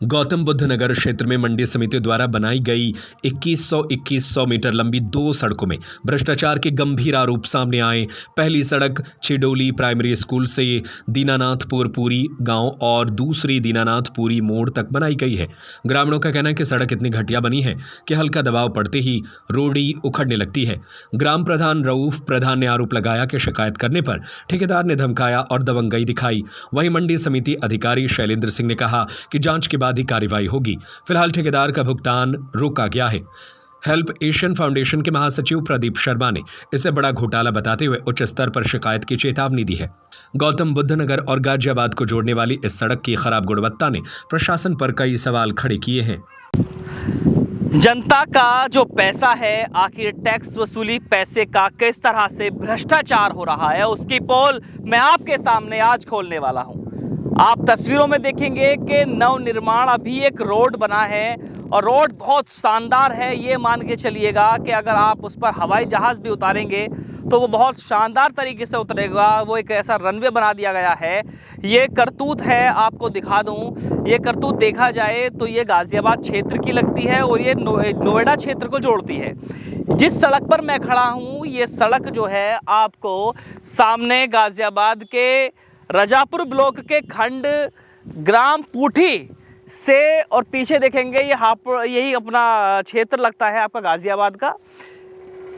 गौतम बुद्ध नगर क्षेत्र में मंडी समिति द्वारा बनाई गई 2100 मीटर लंबी 2 सड़कों में भ्रष्टाचार के गंभीर आरोप सामने आए। पहली सड़क छिडोली प्राइमरी स्कूल से दीनानाथपुर पूरी गांव और दूसरी दीनानाथपुरी मोड़ तक बनाई गई है। ग्रामीणों का कहना है कि सड़क इतनी घटिया बनी है कि हल्का दबाव पड़ते ही रोड़ी उखड़ने लगती है। ग्राम प्रधान रऊफ प्रधान ने आरोप लगाया कि शिकायत करने पर ठेकेदार ने धमकाया और दबंगई दिखाई। वहीं मंडी समिति अधिकारी शैलेंद्र सिंह ने कहा कि जांच के बाद ही कार्रवाई होगी। फिलहाल ठेकेदार का भुगतान रोका गया है। हेल्प एशियन फाउंडेशन के महासचिव प्रदीप शर्मा ने इसे बड़ा घोटाला बताते हुए उच्च स्तर पर शिकायत की चेतावनी दी है। गौतम बुद्ध नगर और गाजियाबाद को जोड़ने वाली इस सड़क की खराब गुणवत्ता ने प्रशासन पर कई सवाल खड़े किए हैं। जनता का जो पैसा है, आखिर टैक्स वसूली पैसे का किस तरह से भ्रष्टाचार हो रहा है, उसकी पोल मैं आपके सामने आज खोलने वाला हूं। आप तस्वीरों में देखेंगे कि नवनिर्माण अभी एक रोड बना है और रोड बहुत शानदार है। ये मान के चलिएगा कि अगर आप उस पर हवाई जहाज़ भी उतारेंगे तो वो बहुत शानदार तरीके से उतरेगा। वो एक ऐसा रनवे बना दिया गया है। ये करतूत है, आपको दिखा दूं, ये करतूत देखा जाए तो ये गाज़ियाबाद क्षेत्र की लगती है और ये नोएडा क्षेत्र को जोड़ती है। जिस सड़क पर मैं खड़ा हूँ, ये सड़क जो है आपको सामने गाज़ियाबाद के रजापुर ब्लॉक के खंड ग्राम पूठी से, और पीछे देखेंगे ये यही अपना क्षेत्र लगता है आपका गाज़ियाबाद का,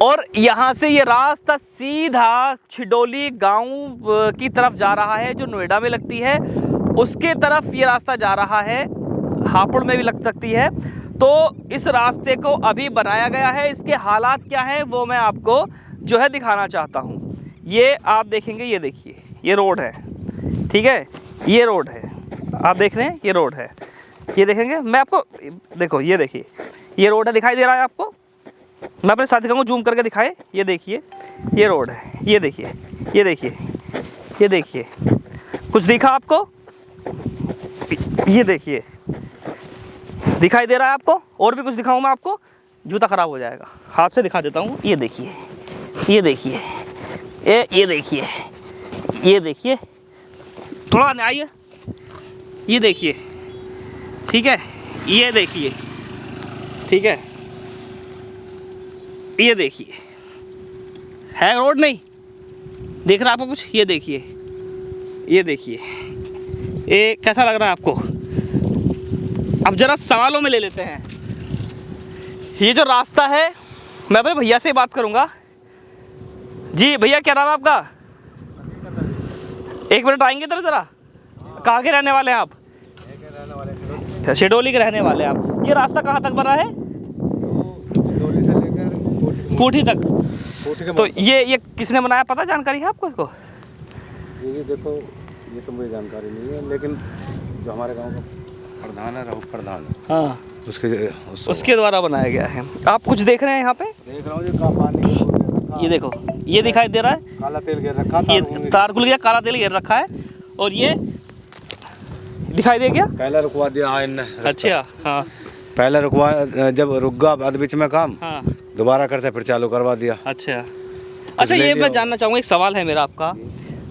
और यहाँ से ये रास्ता सीधा छिडोली गांव की तरफ जा रहा है जो नोएडा में लगती है। उसके तरफ ये रास्ता जा रहा है, हापुड़ में भी लग सकती है। तो इस रास्ते को अभी बनाया गया है। इसके हालात क्या हैं वो मैं आपको जो है दिखाना चाहता हूँ। ये आप देखेंगे, ये देखिए, ये रोड है, ठीक है, ये रोड है, आप देख रहे हैं, ये रोड है। ये देखेंगे, मैं आपको देखो, ये देखिए, ये रोड है, दिखाई दे रहा है आपको? मैं अपने साथी को जूम करके दिखाए, ये देखिए, ये रोड है, ये देखिए, ये देखिए, ये देखिए, कुछ दिखा आपको? ये देखिए, दिखाई दे रहा है आपको? और भी कुछ दिखाऊं मैं आपको? जूता खराब हो जाएगा, हाथ से दिखा देता हूँ। ये देखिए, ये देखिए, ये देखिए, ये देखिए, थोड़ा आइए, ये देखिए, ठीक है, ये देखिए, ठीक है, ये देखिए, है रोड नहीं देख रहा आपको कुछ? ये देखिए, ये देखिए, ये कैसा लग रहा है आपको? अब जरा सवालों में ले लेते हैं। ये जो रास्ता है, मैं अपने भैया से बात करूंगा। जी भैया, क्या नाम है आपका? एक मिनट आएंगे इधर जरा। कहाँ के रहने वाले हैं आप? छिडोली के रहने वाले हैं आप। ये रास्ता कहाँ तक बना है? छिडोली से लेकर पूठी तक। तो ये किसने बनाया, पता जानकारी है आपको इसको? ये देखो, ये तो मुझे जानकारी नहीं है, लेकिन जो हमारे गांव का प्रधान है, रऊफ प्रधान, हाँ, उसके द्वारा बनाया गया है। आप कुछ देख रहे हैं यहाँ पे? देख रहा हूँ, जो पानी, ये देखो, ये दिखाई दे रहा है, काला तेल गिर रखा था, ये तार खुल गया, काला तेल गिर रखा है, और ये दिखाई दे गया, पहले रुकवा दिया इनने। अच्छा, हाँ, पहले रुकवा, जब रुक गया बाद बीच में काम, हाँ, दोबारा करते फिर चालू करवा दिया। अच्छा, ये मैं जानना चाहूँगा, एक सवाल है मेरा आपका।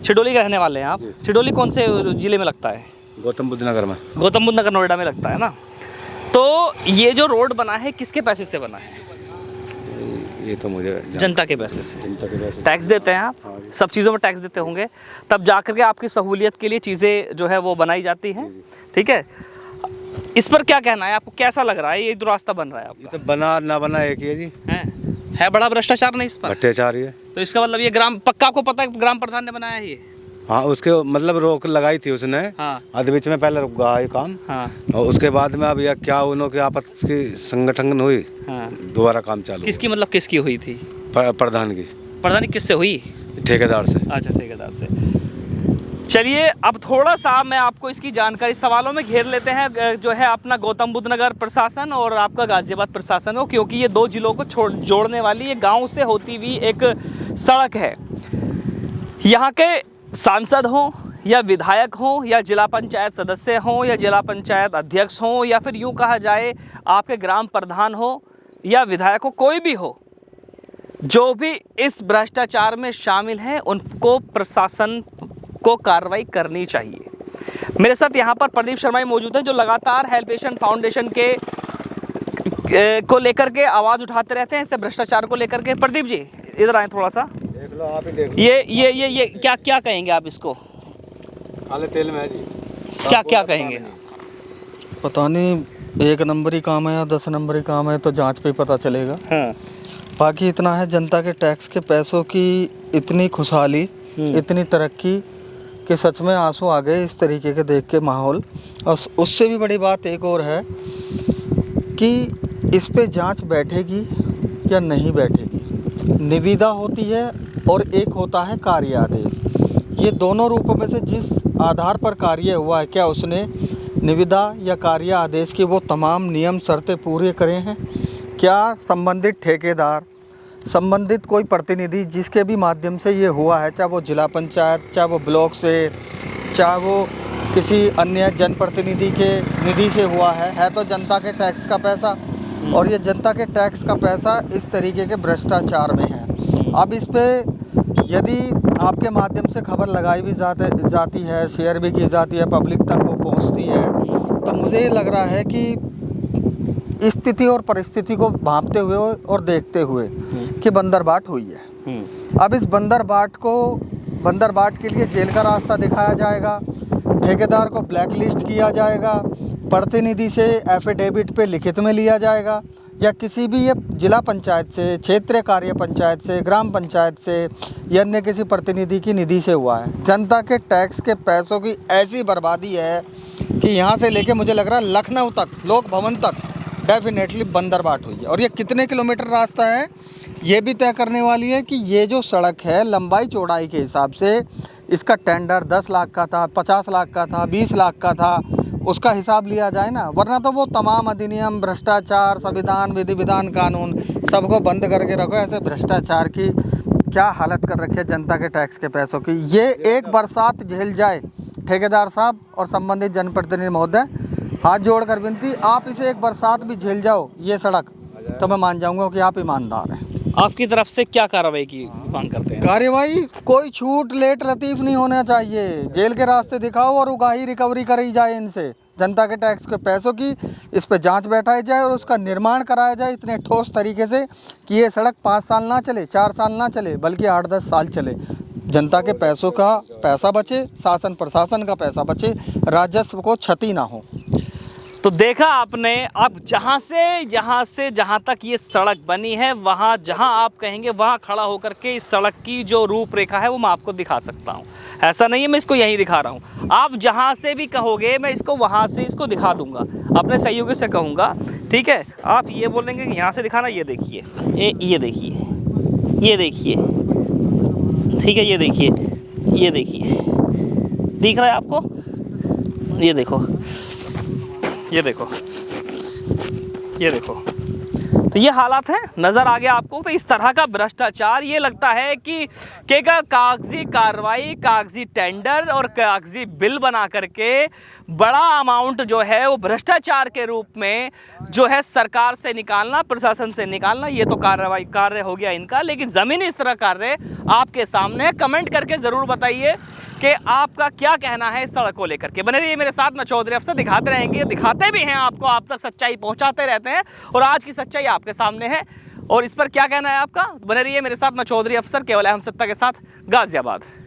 छिडोली के रहने वाले हैं आप? छिडोली कौन से जिले में लगता है? गौतम बुद्ध नगर में। गौतम बुद्ध नगर नोएडा में लगता है ना। तो ये जो रोड बना है किसके पैसे से बना है? ये तो मुझे जनता के पैसे से। जनता के पैसे। टैक्स देते हैं आप? हाँ, सब चीज़ों में टैक्स देते होंगे, तब जाकर के आपकी सहूलियत के लिए चीज़ें जो है वो बनाई जाती हैं, ठीक है। इस पर क्या कहना है आपको, कैसा लग रहा है ये जो रास्ता बन रहा है आपका? ये तो बना ना बना एक ही है जी। है बड़ा भ्रष्टाचार नहीं इस पर? भ्रष्टाचार ही है। तो इसका मतलब ये ग्राम, पक्का आपको पता है ग्राम प्रधान ने बनाया है ये? हाँ, उसके मतलब रोक लगाई थी उसने। हाँ, आधे बीच में पहले रुक गया ये काम। हाँ, और उसके बाद में अब यह क्या उन्होंने आपस की संगठन हुई, हाँ, दोबारा काम चालू। किसकी, मतलब किसकी हुई थी? प्रधान की। प्रधानी किससे हुई? ठेकेदार से। अच्छा, ठेकेदार से। चलिए, अब थोड़ा सा मैं आपको इसकी जानकारी सवालों में घेर लेते हैं, जो है अपना गौतम बुद्ध नगर प्रशासन और आपका गाजियाबाद प्रशासन को, क्योंकि ये दो जिलों को जोड़ने वाली ये गांव से होती हुई एक सड़क है। यहाँ के सांसद हों या विधायक हों या जिला पंचायत सदस्य हों या जिला पंचायत अध्यक्ष हों या फिर यूँ कहा जाए आपके ग्राम प्रधान हो या विधायक हो, कोई भी हो, जो भी इस भ्रष्टाचार में शामिल हैं उनको प्रशासन को कार्रवाई करनी चाहिए। मेरे साथ यहाँ पर प्रदीप शर्मा ही मौजूद हैं, जो लगातार हेल्पेशन फाउंडेशन के को लेकर के आवाज़ उठाते रहते हैं, इसे भ्रष्टाचार को लेकर के। प्रदीप जी इधर आए थोड़ा सा, देख लो, आप ही देख लो। ये क्या कहेंगे आप इसको? काले तेल में है जी। क्या कहेंगे? पता नहीं, 1 नंबरी काम है या 10 नंबरी काम है, तो जांच पे ही पता चलेगा। हाँ। बाकी इतना है, जनता के टैक्स के पैसों की इतनी खुशहाली, इतनी तरक्की कि सच में आंसू आ गए इस तरीके के देख के माहौल। और उससे भी बड़ी बात एक और है कि इस पे जांच बैठेगी या नहीं बैठेगी। निविदा होती है और एक होता है कार्य आदेश। ये दोनों रूपों में से जिस आधार पर कार्य हुआ है, क्या उसने निविदा या कार्य आदेश की वो तमाम नियम शर्तें पूरे करे हैं? क्या संबंधित ठेकेदार, संबंधित कोई प्रतिनिधि जिसके भी माध्यम से ये हुआ है, चाहे वो जिला पंचायत, चाहे वो ब्लॉक से, चाहे वो किसी अन्य जनप्रतिनिधि के निधि से हुआ है तो जनता के टैक्स का पैसा, और ये जनता के टैक्स का पैसा इस तरीके के भ्रष्टाचार में है। अब इस पे यदि आपके माध्यम से खबर लगाई भी जाती है, शेयर भी की जाती है, पब्लिक तक वो पहुंचती है, तो मुझे ये लग रहा है कि स्थिति और परिस्थिति को भांपते हुए और देखते हुए कि बंदरबाट हुई है। अब इस बंदरबाट के लिए जेल का रास्ता दिखाया जाएगा, ठेकेदार को ब्लैक लिस्ट किया जाएगा, प्रतिनिधि से एफिडेविट पे लिखित में लिया जाएगा, या किसी भी ये जिला पंचायत से, क्षेत्रीय कार्य पंचायत से, ग्राम पंचायत से या अन्य किसी प्रतिनिधि की निधि से हुआ है। जनता के टैक्स के पैसों की ऐसी बर्बादी है कि यहाँ से लेके मुझे लग रहा है लखनऊ तक, लोक भवन तक डेफिनेटली बंदरबाट हुई है। और ये कितने किलोमीटर रास्ता है ये भी तय करने वाली है कि ये जो सड़क है लंबाई चौड़ाई के हिसाब से इसका टेंडर 10 लाख का था, 50 लाख का था, 20 लाख का था, उसका हिसाब लिया जाए ना। वरना तो वो तमाम अधिनियम, भ्रष्टाचार, संविधान, विधि विधान, कानून सबको बंद करके रखो। ऐसे भ्रष्टाचार की क्या हालत कर रखी है जनता के टैक्स के पैसों की। ये एक बरसात झेल जाए ठेकेदार साहब और संबंधित जनप्रतिनिधि महोदय, हाथ जोड़कर विनती, आप इसे एक बरसात भी झेल जाओ ये सड़क, तो मैं मान जाऊंगा कि आप ईमानदार हैं। आपकी तरफ से क्या कार्रवाई की मांग करते हैं? कार्यवाही कोई छूट लेट लतीफ़ नहीं होना चाहिए। जेल के रास्ते दिखाओ और उगाही रिकवरी करी जाए इनसे, जनता के टैक्स के पैसों की इस पे जांच बैठाई जाए और उसका निर्माण कराया जाए इतने ठोस तरीके से कि ये सड़क 5 साल ना चले, 4 साल ना चले, बल्कि 8-10 साल चले। जनता के पैसों का पैसा बचे, शासन प्रशासन का पैसा बचे, राजस्व को क्षति ना हो। तो देखा आपने, अब जहाँ से जहाँ तक ये सड़क बनी है, वहाँ जहाँ आप कहेंगे वहाँ खड़ा होकर के इस सड़क की जो रूपरेखा है वो मैं आपको दिखा सकता हूँ। ऐसा नहीं है मैं इसको यहीं दिखा रहा हूँ, आप जहाँ से भी कहोगे मैं इसको वहाँ से इसको दिखा दूंगा, अपने सहयोगी से कहूँगा, ठीक है। आप ये बोलेंगे कि यहाँ से दिखाना, ये देखिए, ये देखिए, ये देखिए, ठीक है, ये देखिए, ये देखिए, दिख रहा है आपको? ये देखो, ये देखो, ये देखो, तो ये हालात है, नज़र आ गया आपको। तो इस तरह का भ्रष्टाचार, ये लगता है कि कागजी कार्रवाई, कागजी टेंडर और कागजी बिल बना करके बड़ा अमाउंट जो है वो भ्रष्टाचार के रूप में जो है सरकार से निकालना, प्रशासन से निकालना, ये तो कार्य हो गया इनका। लेकिन ज़मीनी इस तरह कार्य आपके सामने है। कमेंट करके ज़रूर बताइए कि आपका क्या कहना है इस सड़क को लेकर के। बने रहिए मेरे साथ, मैं चौधरी अफसर दिखाते रहेंगे, दिखाते भी हैं आपको, आप तक सच्चाई पहुंचाते रहते हैं और आज की सच्चाई आपके सामने है। और इस पर क्या कहना है आपका? बने रहिए मेरे साथ, मैं चौधरी अफसर, केवल अहम सत्ता के साथ, गाजियाबाद।